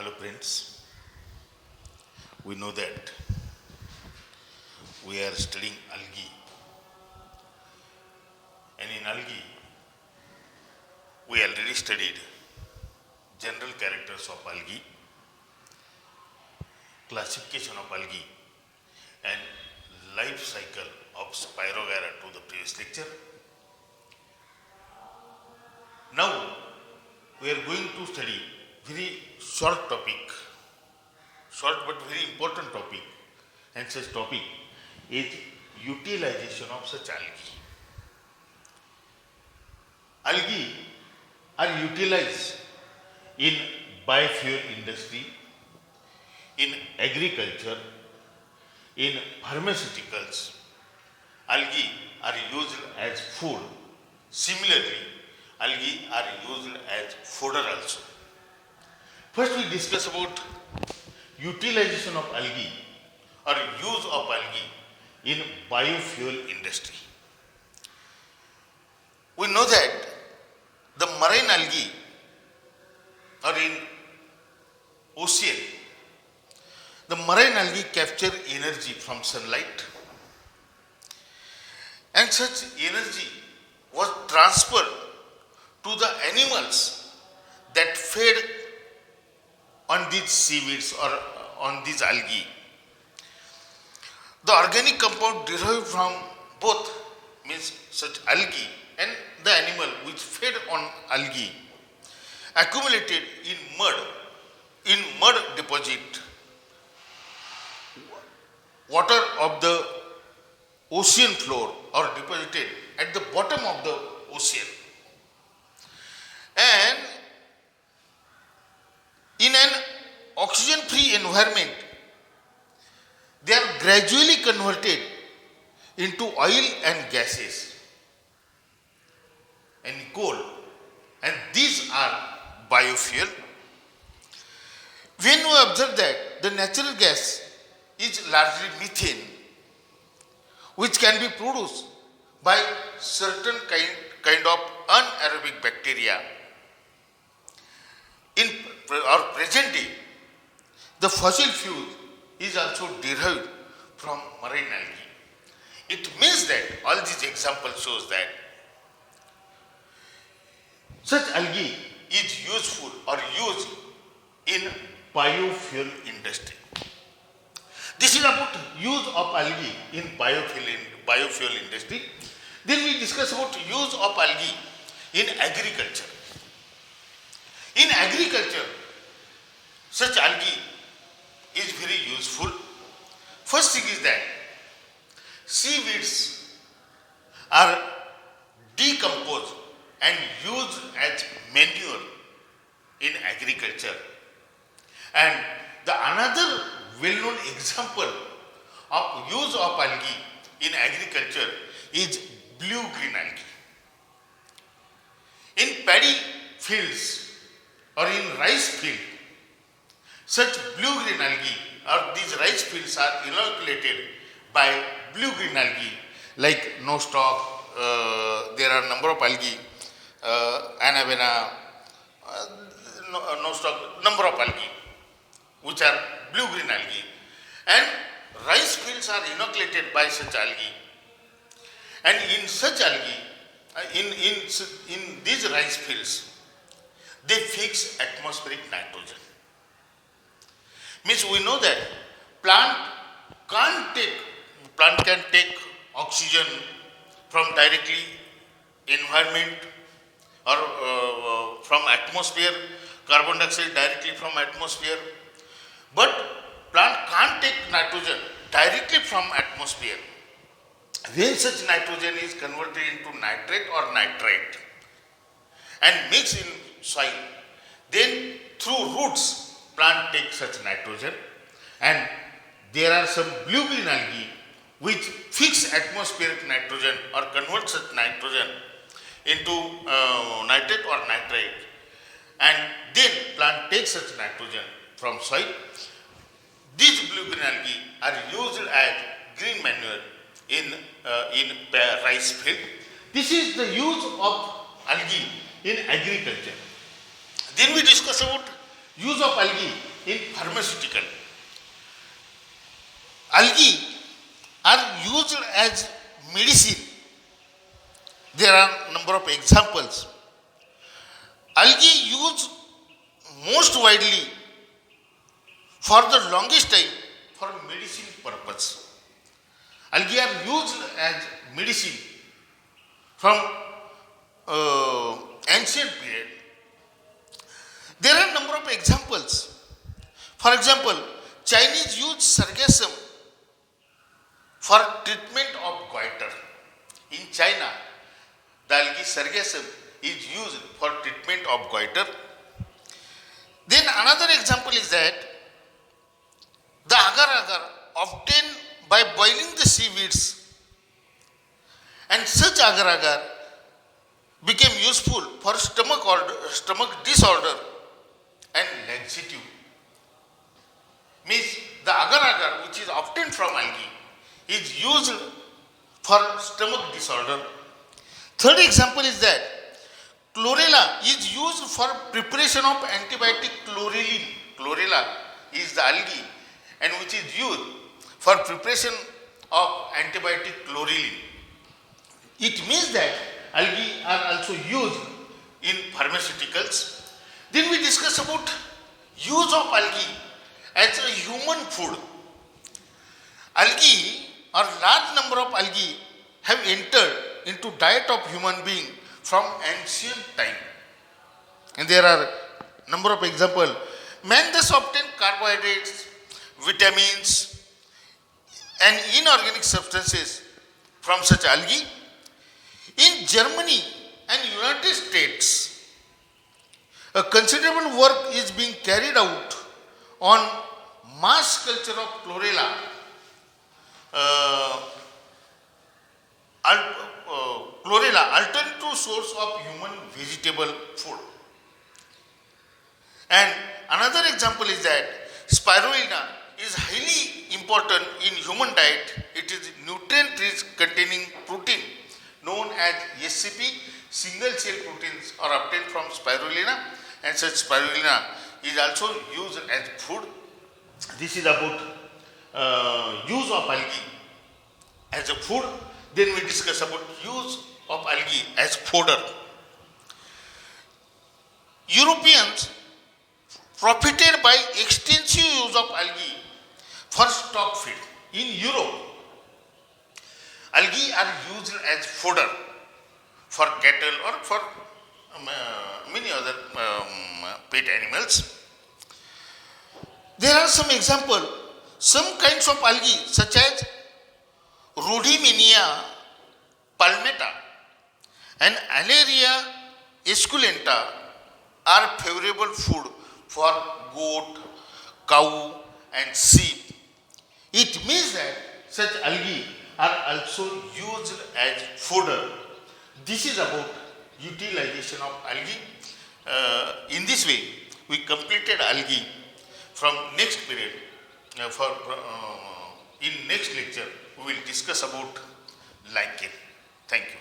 Hello friends, we know that we are studying algae, and in algae we already studied general characters of algae, classification of algae, and life cycle of Spirogyra to the previous lecture. Now we are going to study very short topic, short but very important topic, and such topic is utilization of such algae. Algae are utilized in biofuel industry, in agriculture, in pharmaceuticals. Algae are used as food. Similarly, algae are used as fodder also. First we discuss about utilization of algae or use of algae in biofuel industry. We know that the marine algae are in ocean. The marine algae capture energy from sunlight, and such energy was transferred to the animals that fed on these seaweeds or on these algae. The organic compound derived from both means such algae and the animal which fed on algae accumulated in mud deposit, water of the ocean floor or deposited at the bottom of the ocean, and in an oxygen free environment they are gradually converted into oil and gases and coal, and these are biofuel. When we observe that the natural gas is largely methane, which can be produced by certain kind of anaerobic bacteria. In our present day, the fossil fuel is also derived from marine algae. It means that all these examples shows that such algae is useful or used in biofuel industry. This is about use of algae in biofuel industry. Then we discuss about use of algae in agriculture. In agriculture, such algae is very useful. First thing is that seaweeds are decomposed and used as manure in agriculture. And the another well-known example of use of algae in agriculture is blue-green algae. In paddy fields or in rice field, such blue-green algae or these rice fields are inoculated by blue-green algae like nostoc. There are number of algae, Anabaena, nostoc, number of algae which are blue-green algae, and rice fields are inoculated by such algae. And in such algae, in these rice fields, they fix atmospheric nitrogen. Means we know that plant can take oxygen from directly environment or from atmosphere, carbon dioxide directly from atmosphere, but plant can't take nitrogen directly from atmosphere. When such nitrogen is converted into nitrate or nitrite and mixed in soil, then through roots plant takes such nitrogen, and there are some blue-green algae which fix atmospheric nitrogen or convert such nitrogen into nitrate or nitrite, and then plant takes such nitrogen from soil. These blue-green algae are used as green manure in rice field. This is the use of algae in agriculture. Then we discuss about use of algae in pharmaceutical. Algae are used as medicine. There are number of examples. Algae used most widely for the longest time for medicine purpose. Algae are used as medicine from ancient period. There are number of examples. For example, Chinese use sargassum for treatment of goiter. In China, the algae sargassum is used for treatment of goiter. Then another example is that the agar-agar obtained by boiling the seaweeds, and such agar-agar became useful for stomach disorder and laxative. Means the agar-agar which is obtained from algae is used for stomach disorder. Third example is that chlorella is used for preparation of antibiotic chlorelin. Chlorella is the algae and which is used for preparation of antibiotic chlorelin. It means that algae are also used in pharmaceuticals. Then we discuss about use of algae as a human food. Algae or large number of algae have entered into diet of human being from ancient time. And there are number of examples. Man thus obtained carbohydrates, vitamins and inorganic substances from such algae. In Germany and United States, a considerable work is being carried out on mass culture of chlorella, alternative source of human vegetable food. And another example is that spirulina is highly important in human diet. It is nutrient rich containing protein known as SCP. Single cell proteins are obtained from spirulina, and such spirulina is also used as food. This is about use of algae as a food. Then we discuss about use of algae as fodder. Europeans profited by extensive use of algae for stock feed. In Europe, algae are used as fodder for cattle or for many other pet animals. There are some examples. Some kinds of algae such as Rhodymenia palmata and Alaria esculenta are favorable food for goat, cow and sheep. It means that such algae are also used as fodder. This is about utilization of algae. In this way, we completed algae from next period. In next lecture, we will discuss about lichen. Thank you.